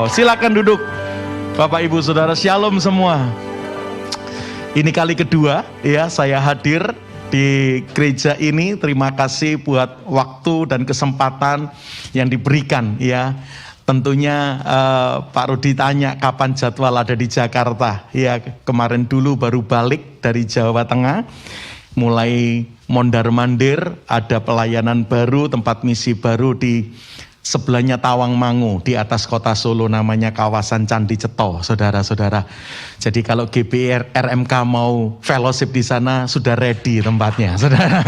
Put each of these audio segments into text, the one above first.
Silakan duduk Bapak Ibu Saudara, Shalom semua. Ini kali kedua ya saya hadir di gereja ini. Terima kasih buat waktu dan kesempatan yang diberikan ya. Tentunya Pak Rudi tanya kapan jadwal ada di Jakarta. Ya, kemarin dulu baru balik dari Jawa Tengah. Mulai mondar-mandir, ada pelayanan baru, tempat misi baru di sebelahnya Tawangmangu, di atas kota Solo, namanya kawasan Candi Ceto, saudara-saudara. Jadi kalau GBR RMK mau fellowship di sana, sudah ready tempatnya, saudara.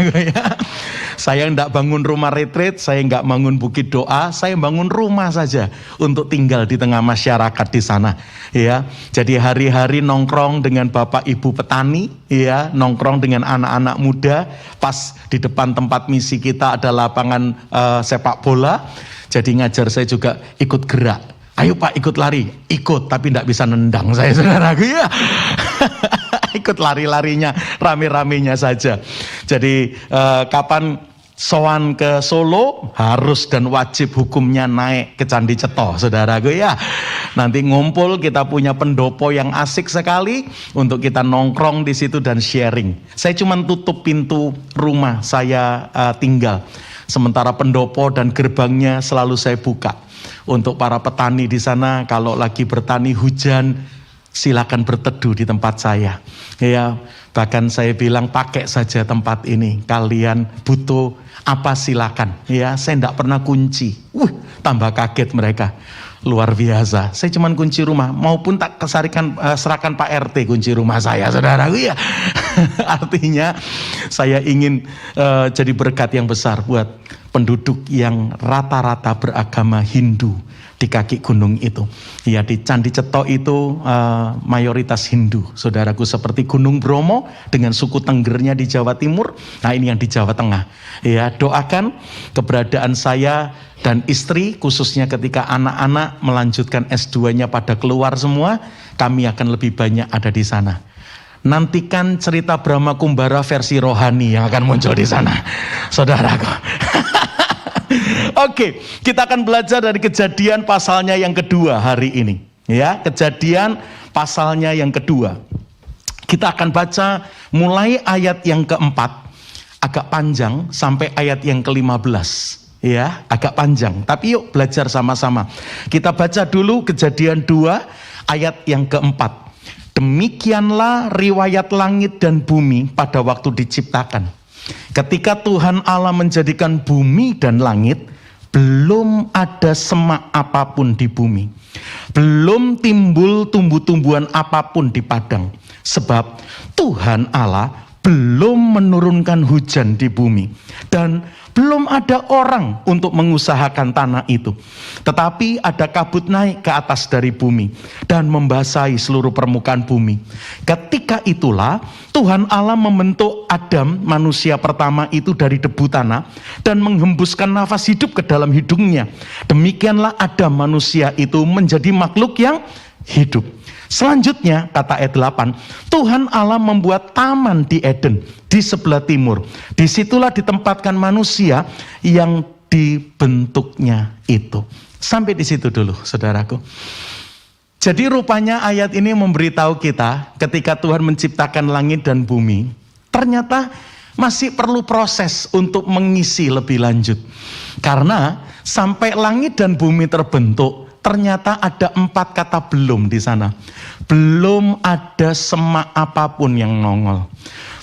Saya enggak bangun rumah retreat, saya enggak bangun bukit doa, saya bangun rumah saja untuk tinggal di tengah masyarakat di sana. Ya, jadi hari-hari nongkrong dengan bapak ibu petani, ya, nongkrong dengan anak-anak muda. Pas di depan tempat misi kita ada lapangan sepak bola. Jadi ngajar saya juga ikut gerak. Ayo Pak ikut lari, ikut tapi tidak bisa nendang saya, saudaraku ya. Ikut lari-larinya, rame-ramenya saja. Jadi kapan sowan ke Solo harus dan wajib hukumnya naik ke Candi Ceto, saudaraku ya. Nanti ngumpul, kita punya pendopo yang asik sekali untuk kita nongkrong di situ dan sharing. Saya cuma tutup pintu rumah saya tinggal. Sementara pendopo dan gerbangnya selalu saya buka. Untuk para petani di sana, kalau lagi bertani hujan, silakan berteduh di tempat saya. Ya, bahkan saya bilang pakai saja tempat ini. Kalian butuh apa silakan. Ya, saya tidak pernah kunci. Tambah kaget mereka. Luar biasa. Saya cuma kunci rumah, maupun tak serahkan Pak RT kunci rumah saya, saudaraku ya. Artinya saya ingin jadi berkat yang besar buat penduduk yang rata-rata beragama Hindu di kaki gunung itu. Ya, di Candi Ceto itu mayoritas Hindu, saudaraku, seperti Gunung Bromo dengan suku Tenggernya di Jawa Timur. Nah, ini yang di Jawa Tengah. Ya, doakan keberadaan saya dan istri, khususnya ketika anak-anak melanjutkan S2-nya pada keluar semua, kami akan lebih banyak ada di sana. Nantikan cerita Brahma Kumbara versi rohani yang akan muncul di sana, saudaraku. Oke, kita akan belajar dari Kejadian pasalnya yang kedua hari ini. Ya, Kejadian pasalnya yang kedua. Kita akan baca mulai ayat yang keempat, agak panjang, sampai ayat yang ke-15. Ya, agak panjang, tapi yuk belajar sama-sama. Kita baca dulu Kejadian 2 ayat yang keempat. Demikianlah riwayat langit dan bumi pada waktu diciptakan. Ketika Tuhan Allah menjadikan bumi dan langit, belum ada semak apapun di bumi. Belum timbul tumbuh-tumbuhan apapun di padang. Sebab Tuhan Allah belum menurunkan hujan di bumi. Dan belum ada orang untuk mengusahakan tanah itu. Tetapi ada kabut naik ke atas dari bumi dan membasahi seluruh permukaan bumi. Ketika itulah Tuhan Allah membentuk Adam, manusia pertama itu, dari debu tanah dan menghembuskan nafas hidup ke dalam hidungnya. Demikianlah Adam, manusia itu, menjadi makhluk yang hidup. Selanjutnya, kata ayat 8, Tuhan Allah membuat taman di Eden di sebelah timur. Disitulah ditempatkan manusia yang dibentuknya itu. Sampai di situ dulu, saudaraku. Jadi rupanya ayat ini memberitahu kita ketika Tuhan menciptakan langit dan bumi, ternyata masih perlu proses untuk mengisi lebih lanjut. Karena sampai langit dan bumi terbentuk, ternyata ada 4 kata belum di sana. Belum ada semak apapun yang nongol.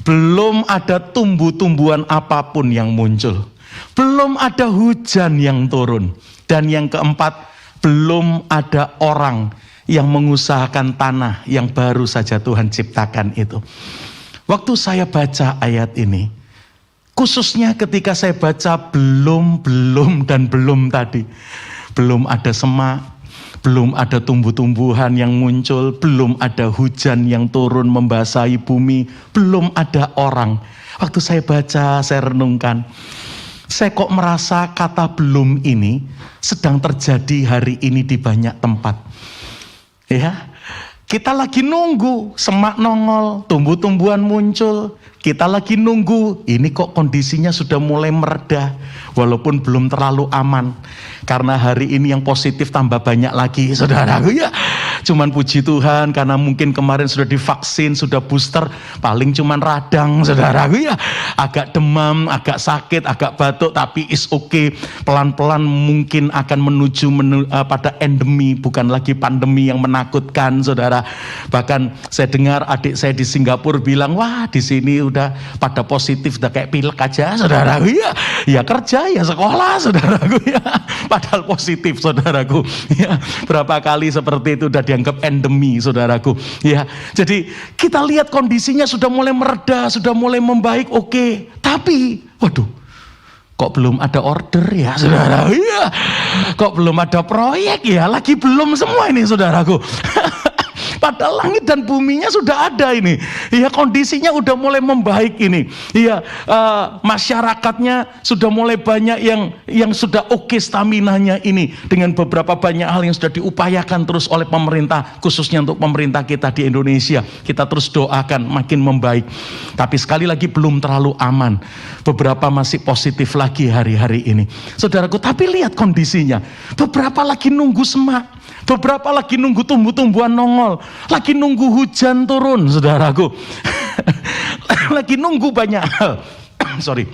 Belum ada tumbuh-tumbuhan apapun yang muncul. Belum ada hujan yang turun. Dan yang keempat, belum ada orang yang mengusahakan tanah yang baru saja Tuhan ciptakan itu. Waktu saya baca ayat ini, khususnya ketika saya baca belum tadi, belum ada semak, belum ada tumbuh-tumbuhan yang muncul, belum ada hujan yang turun membasahi bumi, belum ada orang. Waktu saya baca, saya renungkan, saya kok merasa kata belum ini sedang terjadi hari ini di banyak tempat. Ya, Kita lagi nunggu semak nongol, tumbuh-tumbuhan muncul. Kita lagi nunggu, ini kok kondisinya sudah mulai mereda, walaupun belum terlalu aman. Karena hari ini yang positif tambah banyak lagi, saudaraku ya. Cuman puji Tuhan, karena mungkin kemarin sudah divaksin, sudah booster, paling cuman radang, saudaraku ya. Agak demam, agak sakit, agak batuk, tapi is okay. Pelan-pelan mungkin akan menuju pada endemi, bukan lagi pandemi yang menakutkan, saudara. Bahkan saya dengar adik saya di Singapura bilang, wah di sini udah pada positif, udah kayak pilek aja, saudaraku ya. Ya kerja, ya sekolah, saudaraku ya. Padahal positif, saudaraku. Ya, berapa kali seperti itu udah dianggap endemi, saudaraku. Ya, jadi kita lihat kondisinya sudah mulai mereda, sudah mulai membaik, oke. Tapi, waduh, kok belum ada order ya, saudara? Ya, kok belum ada proyek ya? Lagi belum semua ini, saudaraku. Padahal langit dan buminya sudah ada ini. Ya, kondisinya udah mulai membaik ini. Ya, masyarakatnya sudah mulai banyak yang sudah oke staminanya ini, dengan beberapa banyak hal yang sudah diupayakan terus oleh pemerintah, khususnya untuk pemerintah kita di Indonesia. Kita terus doakan makin membaik. Tapi sekali lagi belum terlalu aman. Beberapa masih positif lagi hari-hari ini. Saudaraku, tapi lihat kondisinya. Beberapa lagi nunggu semak. Beberapa lagi nunggu tumbuh-tumbuhan nongol, lagi nunggu hujan turun, saudaraku. Lagi nunggu banyak hal. Sorry.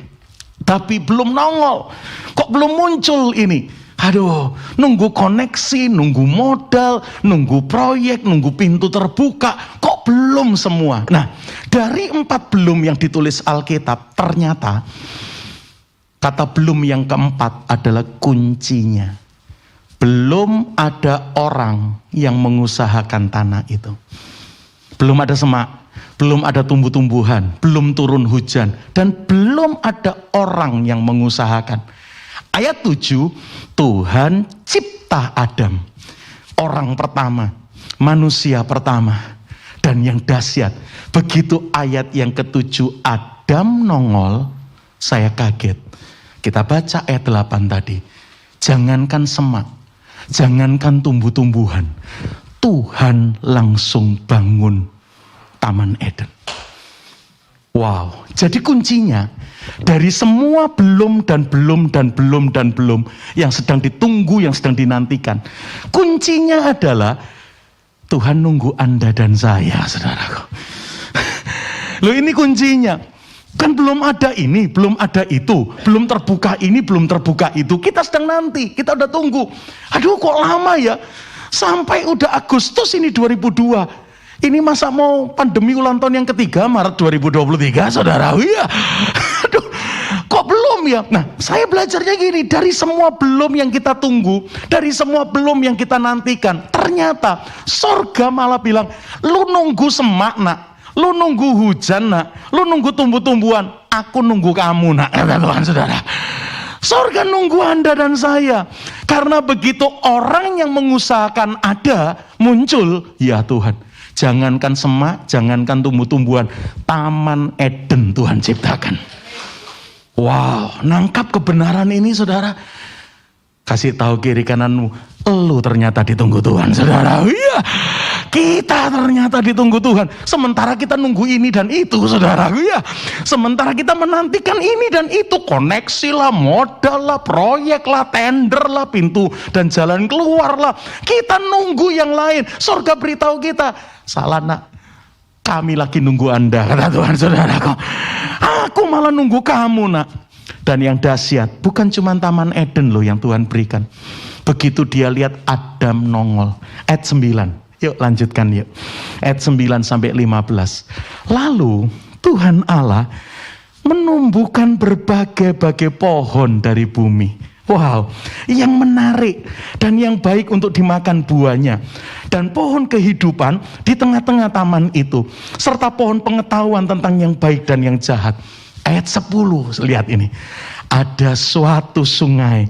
Tapi belum nongol. Kok belum muncul ini? Aduh, nunggu koneksi, nunggu modal, nunggu proyek, nunggu pintu terbuka. Kok belum semua? Nah, dari 4 belum yang ditulis Alkitab, ternyata kata belum yang keempat adalah kuncinya. Belum ada orang yang mengusahakan tanah itu. Belum ada semak, belum ada tumbuh-tumbuhan, belum turun hujan, dan belum ada orang yang mengusahakan. Ayat 7, Tuhan cipta Adam, orang pertama, manusia pertama. Dan yang dahsyat, begitu ayat yang ke-7 Adam nongol, saya kaget. Kita baca ayat 8 tadi. Jangankan semak, jangankan tumbuh-tumbuhan, Tuhan langsung bangun Taman Eden. Wow, jadi kuncinya dari semua belum dan belum dan belum dan belum yang sedang ditunggu, yang sedang dinantikan, kuncinya adalah Tuhan nunggu Anda dan saya, saudaraku. Loh, ini kuncinya. Kan belum ada ini, belum ada itu, belum terbuka ini, belum terbuka itu. Kita sedang nanti, kita udah tunggu. Aduh, kok lama ya? Sampai udah Agustus ini 2002. Ini masa mau pandemi ulang tahun yang ketiga, Maret 2023, saudara. Ya. Aduh, kok belum ya? Nah, saya belajarnya gini, dari semua belum yang kita tunggu, dari semua belum yang kita nantikan, ternyata sorga malah bilang, lu nunggu semak, nak. Lu nunggu hujan, nak. Lu nunggu tumbuh-tumbuhan. Aku nunggu kamu, nak. Kata Tuhan, saudara. Sorga nunggu Anda dan saya. Karena begitu orang yang mengusahakan ada, muncul. Ya Tuhan, jangankan semak, jangankan tumbuh-tumbuhan, Taman Eden Tuhan ciptakan. Wow, nangkap kebenaran ini, saudara. Kasih tahu kiri kananmu, lu ternyata ditunggu Tuhan, saudara. Iya, kita ternyata ditunggu Tuhan. Sementara kita nunggu ini dan itu, saudara. Iya, sementara kita menantikan ini dan itu, koneksi lah, modal lah, proyek lah, tender lah, pintu dan jalan keluar lah. Kita nunggu yang lain. Surga beritahu kita, salah, nak. Kami lagi nunggu Anda, kata Tuhan, saudaraku. Aku malah nunggu kamu, nak. Dan yang dahsyat, bukan cuma Taman Eden loh yang Tuhan berikan. Begitu dia lihat Adam nongol. Ayat 9. Yuk lanjutkan yuk. Ayat 9 sampai 15. Lalu Tuhan Allah menumbuhkan berbagai-bagai pohon dari bumi. Wow, yang menarik dan yang baik untuk dimakan buahnya. Dan pohon kehidupan di tengah-tengah taman itu. Serta pohon pengetahuan tentang yang baik dan yang jahat. Ayat 10, lihat ini. ada suatu sungai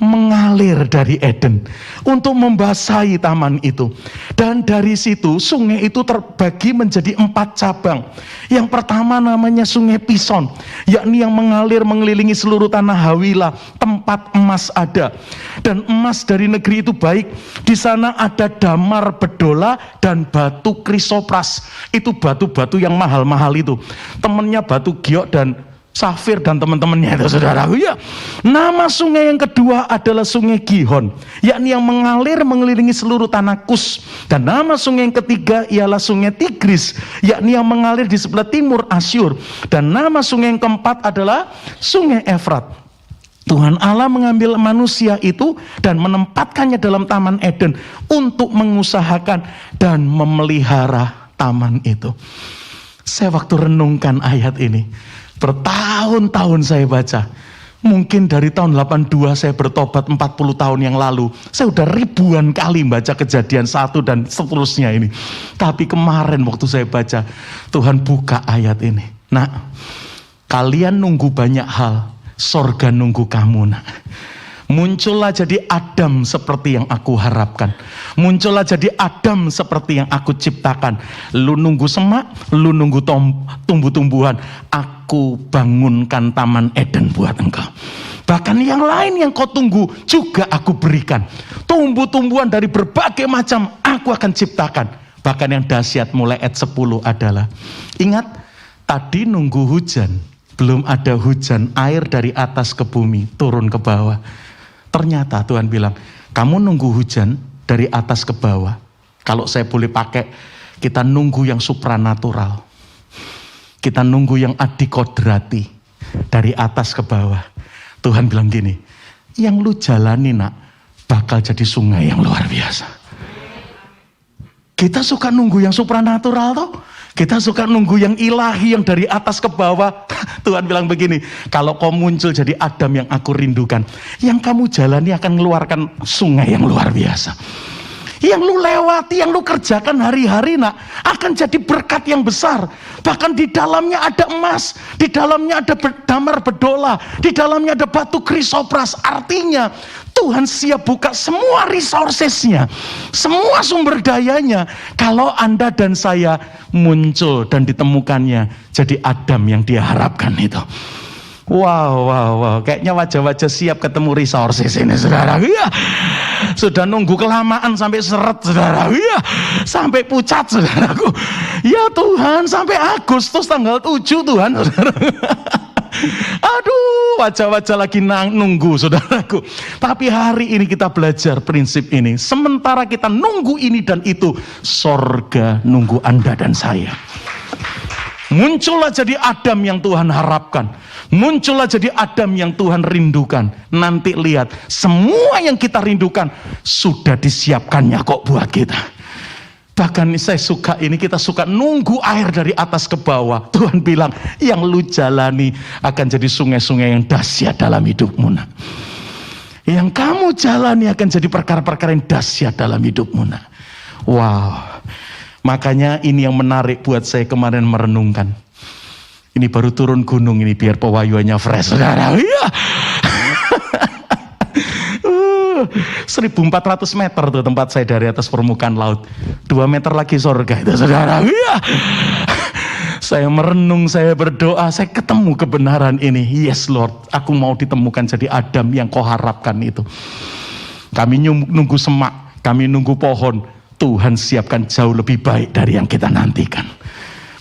mengalir dari Eden untuk membasahi taman itu. Dan dari situ sungai itu terbagi menjadi 4 cabang. Yang pertama namanya Sungai Pison, yakni yang mengalir mengelilingi seluruh tanah Hawila, tempat emas ada. Dan emas dari negeri itu baik. Di sana ada damar bedola dan batu krisopras. Itu batu-batu yang mahal-mahal itu. Temennya batu giok dan safir dan teman-temannya itu, saudaraku ya. Nama sungai yang kedua adalah Sungai Gihon, yakni yang mengalir mengelilingi seluruh tanah Kus. Dan nama sungai yang ketiga ialah Sungai Tigris, yakni yang mengalir di sebelah timur Asyur. Dan nama sungai yang keempat adalah Sungai Efrat. Tuhan Allah mengambil manusia itu dan menempatkannya dalam Taman Eden untuk mengusahakan dan memelihara taman itu. Saya waktu renungkan ayat ini, bertahun-tahun saya baca. Mungkin dari tahun 82 saya bertobat 40 tahun yang lalu. Saya udah ribuan kali baca Kejadian 1 dan seterusnya ini. Tapi kemarin waktu saya baca, Tuhan buka ayat ini. Nak, kalian nunggu banyak hal, sorga nunggu kamu, nak. Muncullah jadi Adam seperti yang aku harapkan. Muncullah jadi Adam seperti yang aku ciptakan. Lu nunggu semak, lu nunggu tumbuh-tumbuhan. Aku bangunkan Taman Eden buat engkau. Bahkan yang lain yang kau tunggu juga aku berikan. Tumbuh-tumbuhan dari berbagai macam aku akan ciptakan. Bahkan yang dahsyat mulai ayat 10 adalah, ingat tadi nunggu hujan. Belum ada hujan, air dari atas ke bumi turun ke bawah. Ternyata Tuhan bilang, kamu nunggu hujan dari atas ke bawah. Kalau saya boleh pakai, kita nunggu yang supranatural. Kita nunggu yang adikodrati, dari atas ke bawah. Tuhan bilang gini, yang lu jalani nak, bakal jadi sungai yang luar biasa. Kita suka nunggu yang supranatural toh. Kita suka nunggu yang ilahi, yang dari atas ke bawah. Tuhan bilang begini, kalau kau muncul jadi Adam yang aku rindukan, yang kamu jalani akan mengeluarkan sungai yang luar biasa. Yang lu lewati, yang lu kerjakan hari-hari nak, akan jadi berkat yang besar. Bahkan di dalamnya ada emas, di dalamnya ada damar bedola, di dalamnya ada batu krisopras. Artinya Tuhan siap buka semua resourcesnya, semua sumber dayanya. Kalau Anda dan saya muncul dan ditemukannya jadi Adam yang dia harapkan itu. Wow. Kayaknya wajah-wajah siap ketemu resources ini, saudara. Iya. Sudah nunggu kelamaan sampai seret, saudara. Iya. Sampai pucat, saudaraku. Ya Tuhan, sampai Agustus tanggal 7 Tuhan, saudara. Aduh, wajah-wajah lagi nunggu, saudaraku. Tapi hari ini kita belajar prinsip ini. Sementara kita nunggu ini dan itu, sorga nunggu Anda dan saya. Muncullah jadi Adam yang Tuhan harapkan. Muncullah jadi Adam yang Tuhan rindukan. Nanti lihat, semua yang kita rindukan sudah disiapkannya kok buat kita. Bahkan saya suka ini, kita suka nunggu air dari atas ke bawah. Tuhan bilang, yang lu jalani akan jadi sungai-sungai yang dahsyat dalam hidupmu. Nah. Yang kamu jalani akan jadi perkara-perkara yang dahsyat dalam hidupmu. Nah. Wow. Makanya ini yang menarik buat saya kemarin merenungkan. Ini baru turun gunung ini biar pewayuannya fresh, saudara. Iya. 1.400 meter tuh tempat saya dari atas permukaan laut. 2 meter lagi sorga itu, saudara. Iya. Saya merenung, saya berdoa, saya ketemu kebenaran ini. Yes Lord, aku mau ditemukan jadi Adam yang kau harapkan itu. Kami nunggu semak, kami nunggu pohon. Tuhan siapkan jauh lebih baik dari yang kita nantikan.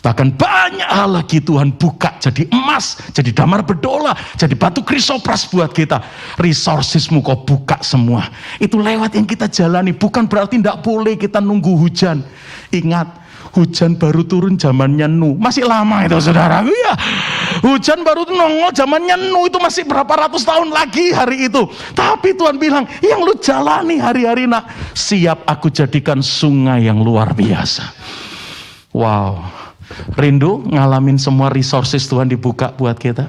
Bahkan banyak hal lagi Tuhan buka jadi emas, jadi damar bedola, jadi batu krisopras buat kita. Resourcesmu kau buka semua. Itu lewat yang kita jalani. Bukan berarti tidak boleh kita nunggu hujan. Ingat, hujan baru turun zamannya Nuh. Masih lama itu, saudara. Iya. Hujan baru nongol zamannya Nuh, itu masih berapa ratus tahun lagi hari itu. Tapi Tuhan bilang, yang lu jalani hari-hari nak, siap aku jadikan sungai yang luar biasa. Wow. Rindu ngalamin semua resources Tuhan dibuka buat kita.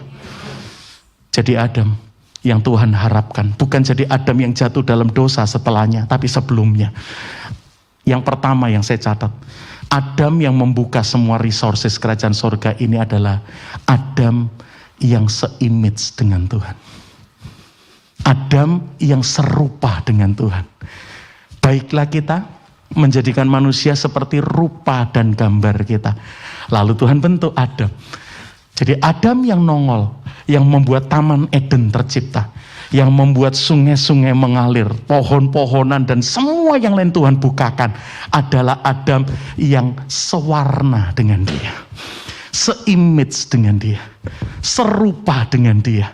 Jadi Adam yang Tuhan harapkan. Bukan jadi Adam yang jatuh dalam dosa setelahnya, tapi sebelumnya. Yang pertama yang saya catat, Adam yang membuka semua resources kerajaan sorga ini adalah Adam yang se-image dengan Tuhan. Adam yang serupa dengan Tuhan. Baiklah kita menjadikan manusia seperti rupa dan gambar kita. Lalu Tuhan bentuk Adam. Jadi Adam yang nongol, yang membuat Taman Eden tercipta, yang membuat sungai-sungai mengalir, pohon-pohonan dan semua yang lain Tuhan bukakan, adalah Adam yang sewarna dengan dia, se-image dengan dia, serupa dengan dia,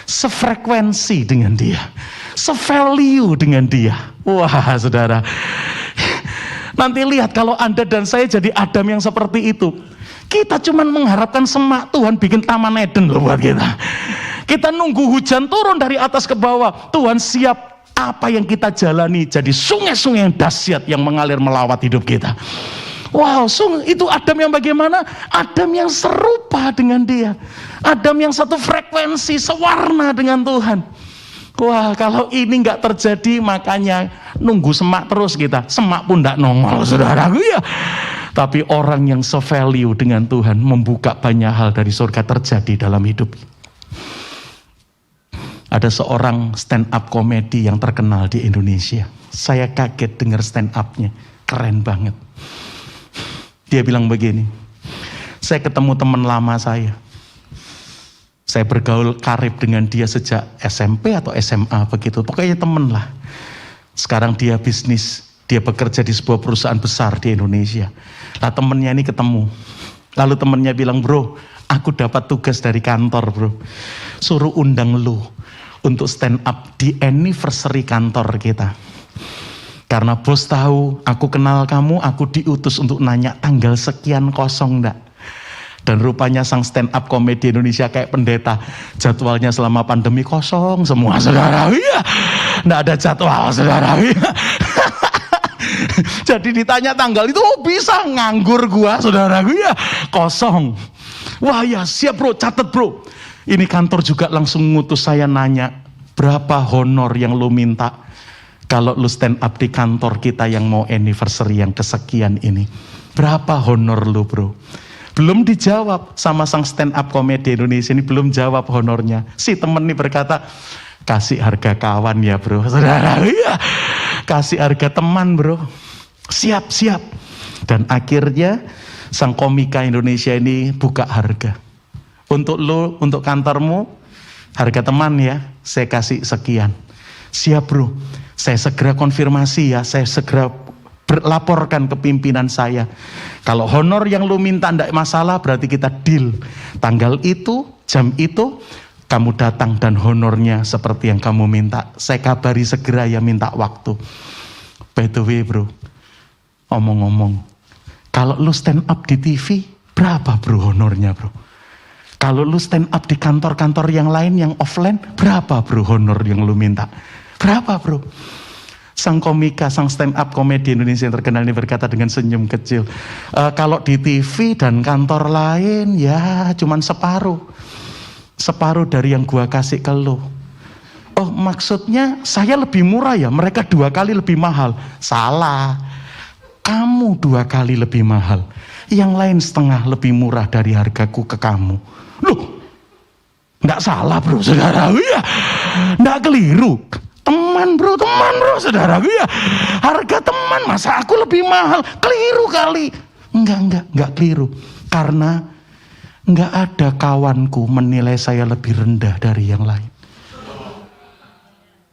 sefrekuensi dengan dia, se-value dengan dia. Wah, saudara, nanti lihat kalau Anda dan saya jadi Adam yang seperti itu. Kita cuma mengharapkan semak, Tuhan bikin Taman Eden loh buat kita. Kita nunggu hujan turun dari atas ke bawah. Tuhan siap apa yang kita jalani jadi sungai-sungai yang dahsyat yang mengalir melawat hidup kita. Wow, itu Adam yang bagaimana? Adam yang serupa dengan dia. Adam yang satu frekuensi, sewarna dengan Tuhan. Wah, kalau ini nggak terjadi, makanya nunggu semak terus kita. Semak pun nggak nongol, saudaraku ya. Tapi orang yang se-value dengan Tuhan membuka banyak hal dari surga terjadi dalam hidup. Ada seorang stand up komedi yang terkenal di Indonesia. Saya kaget dengar stand up-nya, keren banget. Dia bilang begini, saya ketemu teman lama saya. Saya bergaul karib dengan dia sejak SMP atau SMA begitu. Pokoknya teman lah. Sekarang dia bisnis. Dia bekerja di sebuah perusahaan besar di Indonesia. Lah temennya ini ketemu. Lalu temennya bilang, bro, aku dapat tugas dari kantor bro. Suruh undang lu untuk stand up di anniversary kantor kita. Karena bos tahu aku kenal kamu, aku diutus untuk nanya tanggal sekian kosong enggak. Dan rupanya sang stand up komedi Indonesia kayak pendeta. Jadwalnya selama pandemi kosong semua, saudara. Iya, enggak ada jadwal, saudara. Iya. Jadi ditanya tanggal itu, oh bisa, nganggur gua, saudaraku ya, kosong. Wah ya siap bro, catet bro. Ini kantor juga langsung ngutus saya nanya, berapa honor yang lu minta kalau lu stand up di kantor kita yang mau anniversary yang kesekian ini. Berapa honor lu bro? Belum dijawab sama sang stand up komedi Indonesia ini, belum jawab honornya. Si temen ini berkata, kasih harga kawan ya bro, saudara ya. Kasih harga teman bro. Siap. Dan akhirnya sang komika Indonesia ini buka harga. Untuk lo, untuk kantormu, harga teman ya, saya kasih sekian. Siap bro. Saya segera konfirmasi ya, saya segera laporkan ke pimpinan saya. Kalau honor yang lo minta tidak masalah, berarti kita deal. Tanggal itu, jam itu, kamu datang dan honornya seperti yang kamu minta. Saya kabari segera ya, minta waktu. By the way bro, omong-omong, kalau lu stand up di TV, berapa bro honornya bro? Kalau lu stand up di kantor-kantor yang lain yang offline, berapa bro honor yang lu minta? Berapa bro? Sang komika, sang stand up komedi Indonesia yang terkenal ini berkata dengan senyum kecil, kalau di TV dan kantor lain ya cuman separuh dari yang gua kasih ke lu. Oh maksudnya saya lebih murah ya, mereka 2 kali lebih mahal. Salah, kamu 2 kali lebih mahal, yang lain setengah lebih murah dari hargaku ke kamu. Loh, nggak salah bro, saudara ya, nggak keliru. Teman bro, saudara ya, harga teman masa aku lebih mahal, keliru kali. Enggak keliru, karena nggak ada kawanku menilai saya lebih rendah dari yang lain.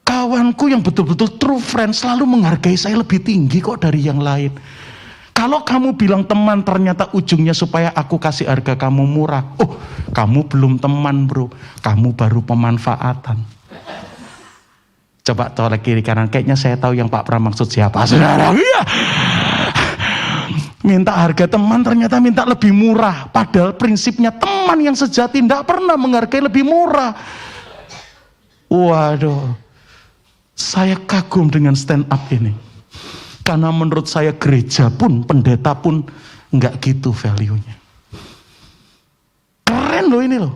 Kawanku yang betul-betul true friend selalu menghargai saya lebih tinggi kok dari yang lain. Kalau kamu bilang teman, ternyata ujungnya supaya aku kasih harga kamu murah. Oh, kamu belum teman bro, kamu baru pemanfaatan. Coba tolak kiri kanan, kayaknya saya tahu yang Pak Pram maksud siapa, saudara. Iya. Minta harga teman, ternyata minta lebih murah. Padahal prinsipnya teman yang sejati tidak pernah menghargai lebih murah. Waduh, saya kagum dengan stand up ini. Karena menurut saya gereja pun, pendeta pun enggak gitu value-nya. Keren loh ini loh.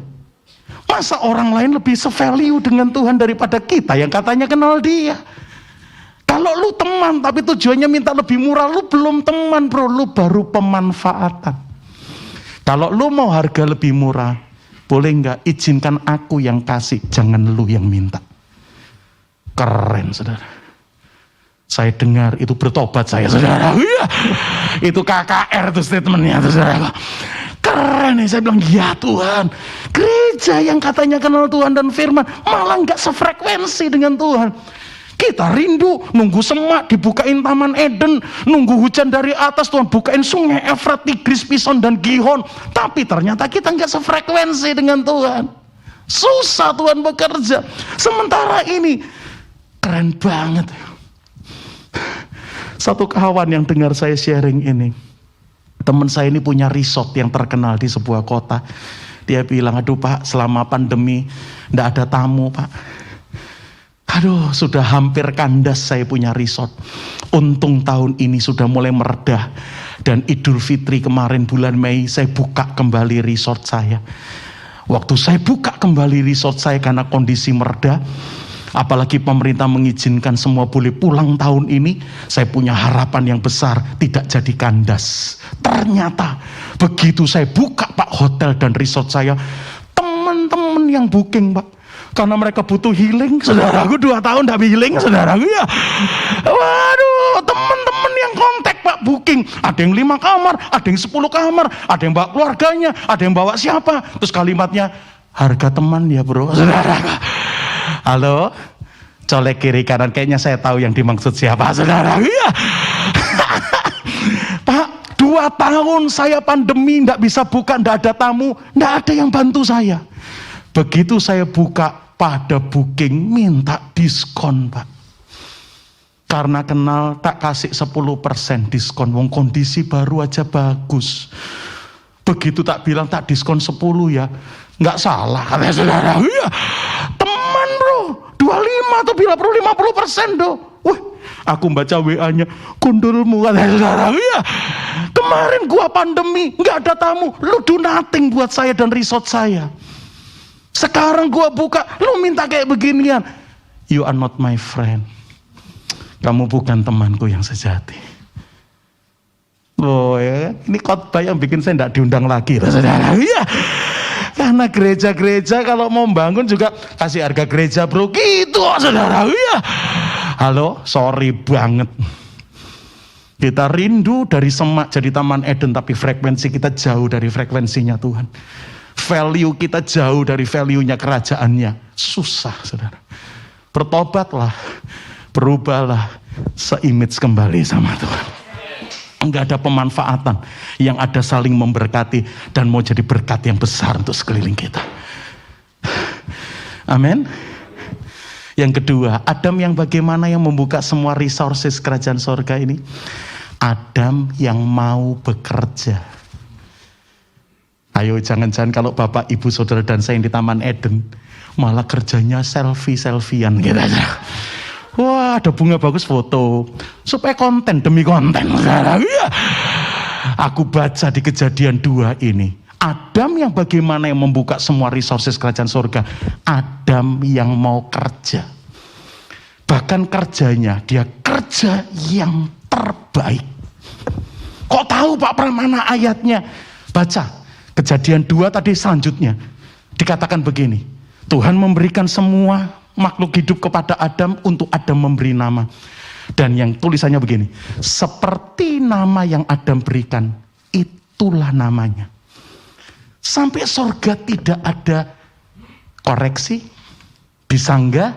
Masa orang lain lebih se-value dengan Tuhan daripada kita yang katanya kenal dia. Kalau lu teman tapi tujuannya minta lebih murah, lu belum teman bro, lu baru pemanfaatan. Kalau lu mau harga lebih murah, boleh nggak izinkan aku yang kasih, jangan lu yang minta. Keren saudara. Saya dengar itu bertobat saya saudara. Iya. Itu KKR tuh statementnya saudara. Keren nih, saya bilang ya Tuhan. Gereja yang katanya kenal Tuhan dan firman malah nggak sefrekuensi dengan Tuhan. Kita rindu nunggu semak dibukain Taman Eden, nunggu hujan dari atas Tuhan bukain sungai Efrat, Tigris, Pison dan Gihon. Tapi ternyata kita nggak sefrekuensi dengan Tuhan. Susah Tuhan bekerja. Sementara ini keren banget. Satu kawan yang dengar saya sharing ini, teman saya ini punya resort yang terkenal di sebuah kota. Dia bilang, aduh Pak, selama pandemi nggak ada tamu Pak. Aduh, sudah hampir kandas saya punya resort. Untung tahun ini sudah mulai meredah. Dan Idul Fitri kemarin bulan Mei saya buka kembali resort saya. Waktu saya buka kembali resort saya karena kondisi meredah, apalagi pemerintah mengizinkan semua boleh pulang tahun ini, saya punya harapan yang besar tidak jadi kandas. Ternyata begitu saya buka Pak hotel dan resort saya, teman-teman yang booking Pak, karena mereka butuh healing, saudaraku 2 tahun tidak healing, saudaraku ya. Waduh, teman-teman yang kontak Pak booking, ada yang 5 kamar, ada yang 10 kamar, ada yang bawa keluarganya, ada yang bawa siapa. Terus kalimatnya, harga teman ya bro, saudaraku. Halo, colek kiri kanan, kayaknya saya tahu yang dimaksud siapa, saudaraku ya. Pak, 2 tahun saya pandemi, tidak bisa buka, tidak ada tamu, tidak ada yang bantu saya. Begitu saya buka, pada booking minta diskon Pak. Karena kenal tak kasih 10% diskon, wong kondisi baru aja bagus. Begitu tak bilang tak diskon 10 ya, nggak salah katanya saudara. Iya, teman bro, 25 tuh bila perlu 50% do. Wah, aku baca WA-nya, kundulmu katanya saudara. Iya, kemarin gua pandemi, nggak ada tamu, lu do nothing buat saya dan resort saya. Sekarang gua buka, lu minta kayak beginian. You are not my friend. Kamu bukan temanku yang sejati. Oh ya, ini khotbah yang bikin saya tidak diundang lagi, saudara. Iya, karena gereja-gereja kalau mau bangun juga kasih harga gereja bro, gitu, saudara. Iya. Halo, sorry banget. Kita rindu dari semak jadi Taman Eden, tapi frekuensi kita jauh dari frekuensinya Tuhan. Value kita jauh dari value-nya kerajaannya. Susah saudara. Bertobatlah, berubahlah, se-image kembali sama Tuhan. Enggak ada pemanfaatan, yang ada saling memberkati dan mau jadi berkat yang besar untuk sekeliling kita. Amin. Yang kedua, Adam yang bagaimana yang membuka semua resources kerajaan sorga ini? Adam yang mau bekerja. Ayo jangan-jangan kalau Bapak, Ibu, Saudara dan saya yang di Taman Eden malah kerjanya selfie-selfian gitu aja. Wah, ada bunga bagus foto supaya konten demi konten. Ya. Aku baca di Kejadian 2 ini, Adam yang bagaimana yang membuka semua resources kerajaan surga. Adam yang mau kerja. Bahkan kerjanya dia kerja yang terbaik. Kok tahu Pak Pramana ayatnya? Baca Kejadian 2 tadi selanjutnya. Dikatakan begini, Tuhan memberikan semua makhluk hidup kepada Adam untuk Adam memberi nama. Dan yang tulisannya begini, seperti nama yang Adam berikan, itulah namanya. Sampai surga tidak ada koreksi, disanggah,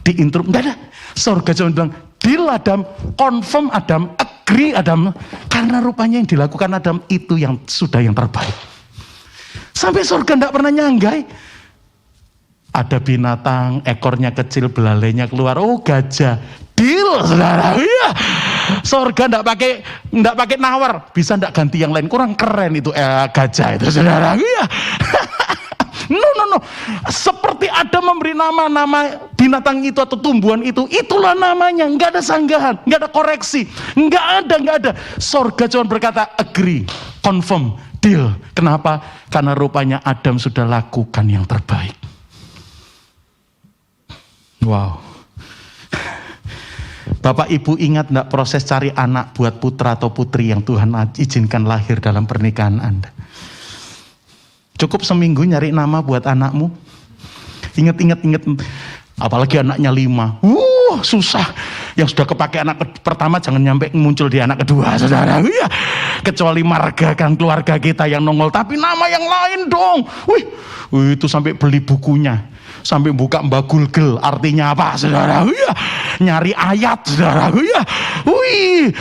diintrup, enggak ada. Surga cuma bilang, deal Adam, confirm Adam, agree Adam. Karena rupanya yang dilakukan Adam itu yang sudah yang terbaik. Sampai surga enggak pernah nyanggai. Ada binatang, ekornya kecil, belalainya keluar. Oh, gajah. Deal, saudara. Iya. Surga enggak pakai nawar. Bisa enggak ganti yang lain? Kurang keren itu gajah itu, saudara. Iya. No. Seperti ada memberi nama binatang itu atau tumbuhan itu, itulah namanya. Enggak ada sanggahan, enggak ada koreksi, enggak ada. Surga cuma berkata agree, confirm, deal. Kenapa? Karena rupanya Adam sudah lakukan yang terbaik. Wow. Bapak Ibu ingat enggak proses cari anak buat putra atau putri yang Tuhan izinkan lahir dalam pernikahan Anda? Cukup seminggu nyari nama buat anakmu. Ingat. Apalagi anaknya 5. Susah. Yang sudah kepake anak pertama jangan nyampe muncul di anak kedua, saudara. Iya. Kecuali marga kan keluarga kita yang nongol. Tapi nama yang lain dong. Itu sampai beli bukunya. Sampai buka Mbak Google. Artinya apa, saudara? Iya. Nyari ayat, saudara. Iya.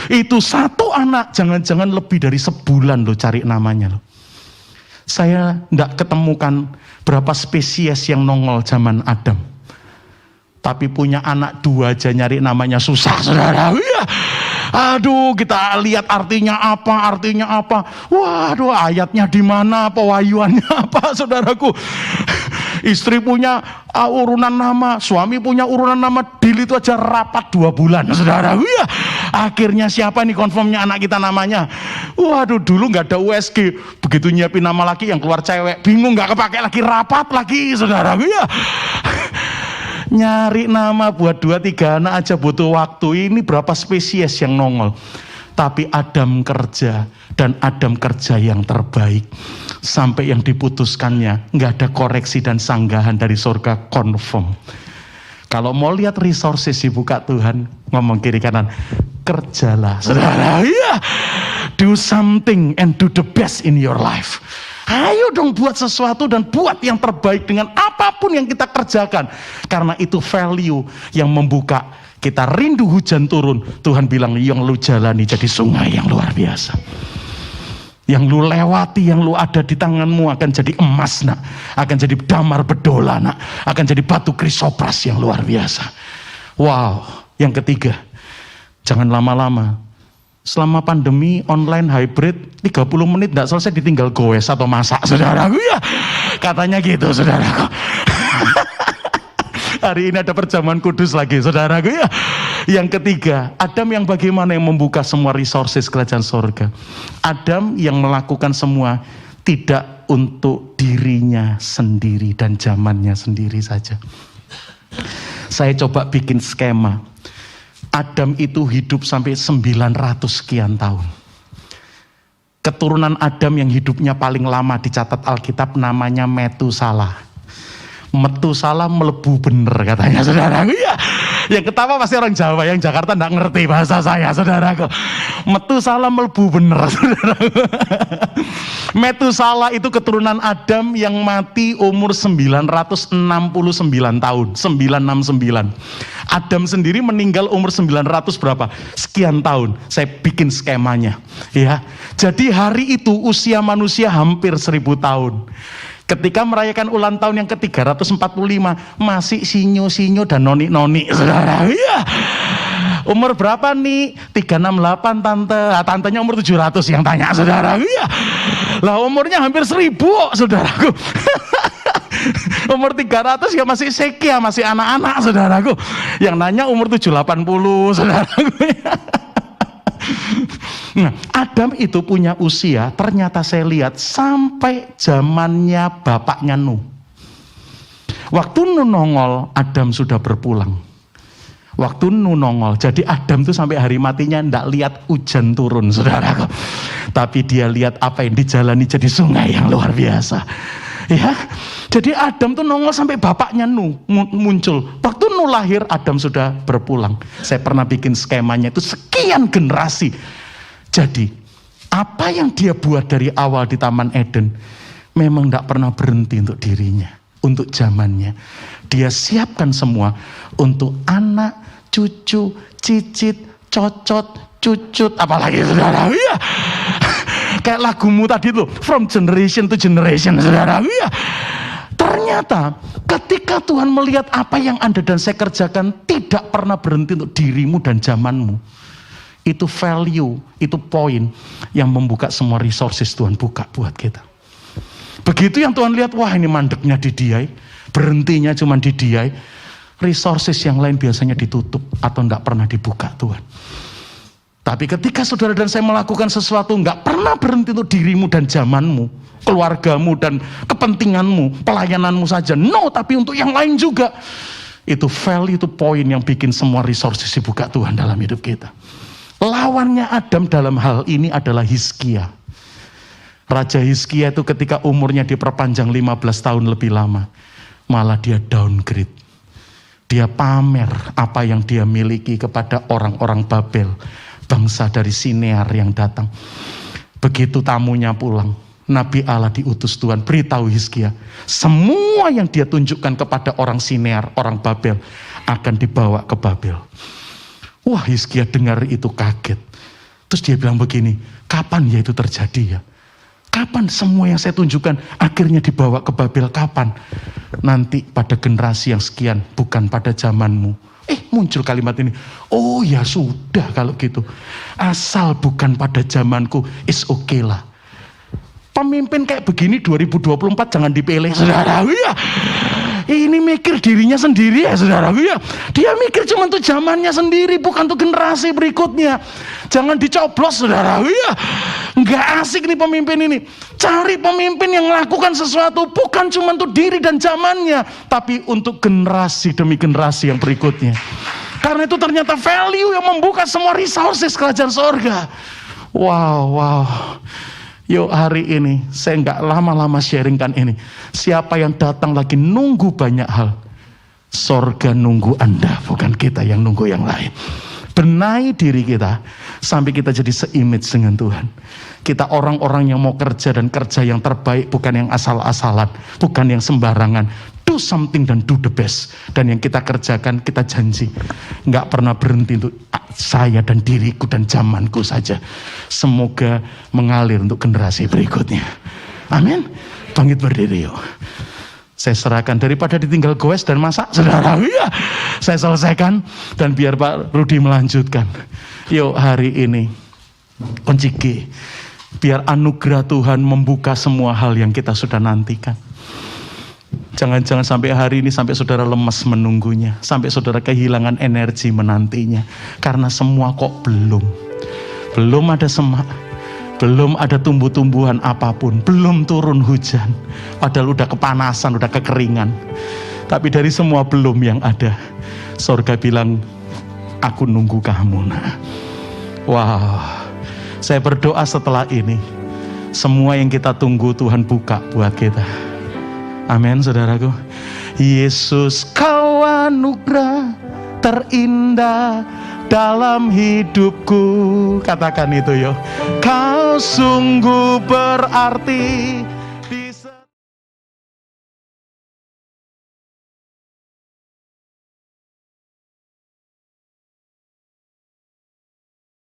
Itu satu anak. Jangan-jangan lebih dari sebulan loh cari namanya loh. Saya tidak ketemukan berapa spesies yang nongol zaman Adam. Tapi punya anak 2 aja nyari namanya susah, saudara. Iya. Aduh, kita lihat artinya apa. Waduh, ayatnya di mana, pewahyuannya apa, saudaraku. Istri punya urunan nama, suami punya urunan nama, deal itu aja rapat 2 bulan, saudara. Iya. Akhirnya siapa nih konfirmnya anak kita namanya? Waduh, dulu nggak ada USG, begitu nyiapin nama lagi yang keluar cewek, bingung nggak kepake lagi, rapat lagi, saudara. Iya. Nyari nama buat 2-3 anak aja butuh waktu. Ini berapa spesies yang nongol. Tapi Adam kerja, dan Adam kerja yang terbaik. Sampai yang diputuskannya nggak ada koreksi dan sanggahan dari surga, confirm. Kalau mau lihat resources dibuka Tuhan, ngomong kiri kanan, kerjalah, saudara. Iya. Do something and do the best in your life. Ayo dong buat sesuatu dan buat yang terbaik dengan apapun yang kita kerjakan. Karena itu value yang membuka. Kita rindu hujan turun. Tuhan bilang yang lu jalani jadi sungai yang luar biasa. Yang lu lewati, yang lu ada di tanganmu akan jadi emas, nak. Akan jadi damar bedola, nak. Akan jadi batu krisopras yang luar biasa. Wow. Yang ketiga, jangan lama-lama. Selama pandemi online hybrid 30 menit tidak selesai ditinggal goes atau masak, saudaraku. Ya, katanya gitu, saudaraku. Hari ini ada perjamuan kudus lagi, saudaraku. Ya. Yang ketiga, Adam yang bagaimana yang membuka semua resources kerajaan sorga. Adam yang melakukan semua tidak untuk dirinya sendiri dan zamannya sendiri saja. Saya coba bikin skema. Adam itu hidup sampai 900 sekian tahun. Keturunan Adam yang hidupnya paling lama dicatat Alkitab namanya Metusalah. Metusalah melebu bener katanya, saudara. Iya. Yang ketawa pasti orang Jawa, yang Jakarta enggak ngerti bahasa saya, saudaraku. Metusalah melebu bener, saudaraku. Metusalah itu keturunan Adam yang mati umur 969 tahun, 969. Adam sendiri meninggal umur 900 berapa? Sekian tahun. Saya bikin skemanya, ya. Jadi hari itu usia manusia hampir 1000 tahun. Ketika merayakan ulang tahun yang ke-345, masih sinyo-sinyo dan noni-noni, saudara. Iya. Umur berapa nih? 368 tante. Tantenya umur 700 yang tanya, saudara. Iya. Lah umurnya hampir 1000, saudaraku. Umur 300 ya masih sekia, masih anak-anak, saudaraku. Yang nanya umur 780, saudaraku. Nah, Adam itu punya usia, ternyata saya lihat sampai zamannya bapaknya Nuh. Waktu Nuh nongol, Adam sudah berpulang. Waktu Nuh nongol, jadi Adam itu sampai hari matinya ndak lihat hujan turun, saudaraku. Tapi dia lihat apa yang dijalani jadi sungai yang luar biasa. Ya, jadi Adam tuh nongol sampai bapaknya Nuh muncul. Waktu Nuh lahir, Adam sudah berpulang. Saya pernah bikin skemanya itu sekian generasi. Jadi apa yang dia buat dari awal di Taman Eden memang tidak pernah berhenti untuk dirinya, untuk zamannya. Dia siapkan semua untuk anak, cucu, cicit, cocot, cucut, apalagi, saudara. Iya. Kayak lagumu tadi tuh, from generation to generation, saudara. Iya. Ternyata ketika Tuhan melihat apa yang Anda dan saya kerjakan tidak pernah berhenti untuk dirimu dan zamanmu. Itu value, itu poin yang membuka semua resources Tuhan buka buat kita. Begitu yang Tuhan lihat, wah ini mandeknya di dia, berhentinya cuma di dia, resources yang lain biasanya ditutup atau enggak pernah dibuka Tuhan. Tapi ketika saudara dan saya melakukan sesuatu, enggak pernah berhenti untuk dirimu dan zamanmu, keluargamu dan kepentinganmu, pelayananmu saja. No, tapi untuk yang lain juga. Itu value, itu poin yang bikin semua resources dibuka Tuhan dalam hidup kita. Lawannya Adam dalam hal ini adalah Hizkia. Raja Hizkia itu ketika umurnya diperpanjang 15 tahun lebih lama, malah dia downgrade. Dia pamer apa yang dia miliki kepada orang-orang Babel, bangsa dari Sinear yang datang. Begitu tamunya pulang, Nabi Allah diutus Tuhan, beritahu Hizkia, semua yang dia tunjukkan kepada orang Sinear, orang Babel, akan dibawa ke Babel. Wah, Hizkia dengar itu kaget. Terus dia bilang begini, kapan ya itu terjadi ya? Kapan semua yang saya tunjukkan akhirnya dibawa ke Babel, kapan? Nanti pada generasi yang sekian, bukan pada zamanmu. Muncul kalimat ini, oh ya sudah kalau gitu. Asal bukan pada zamanku, is okay lah. Pemimpin kayak begini 2024 jangan dipilih, saudara. Ya. Ini mikir dirinya sendiri ya, saudara. Ya. Dia mikir cuma untuk zamannya sendiri, bukan untuk generasi berikutnya. Jangan dicoblos, saudara. Ya. Nggak asik nih pemimpin ini. Cari pemimpin yang melakukan sesuatu bukan cuma untuk diri dan zamannya, tapi untuk generasi demi generasi yang berikutnya. Karena itu ternyata value yang membuka semua resources kerajaan sorga. Wow. Yuk hari ini saya nggak lama-lama sharingkan ini. Siapa yang datang lagi nunggu banyak hal, sorga nunggu Anda, bukan kita yang nunggu yang lain. Benahi diri kita sampai kita jadi se-image dengan Tuhan. Kita orang-orang yang mau kerja dan kerja yang terbaik, bukan yang asal-asalan, bukan yang sembarangan. Do something dan do the best. Dan yang kita kerjakan, kita janji nggak pernah berhenti untuk saya dan diriku dan zamanku saja. Semoga mengalir untuk generasi berikutnya. Amin. Bangkit berdiri yuk. Saya serahkan, daripada ditinggal goes dan masak, saudara, ya, saya selesaikan dan biar Pak Rudi melanjutkan. Yuk hari ini kunci G, biar anugerah Tuhan membuka semua hal yang kita sudah nantikan. Jangan sampai hari ini sampai saudara lemas menunggunya, sampai saudara kehilangan energi menantinya, karena semua kok belum ada semak, belum ada tumbuh-tumbuhan apapun, belum turun hujan, padahal udah kepanasan, udah kekeringan. Tapi dari semua belum yang ada, sorga bilang, aku nunggu kamu. Nah, wow, saya berdoa setelah ini, semua yang kita tunggu Tuhan buka buat kita. Amin, saudaraku. Yesus, kau anugerah terindah dalam hidupku. Katakan itu yo. Kau sungguh berarti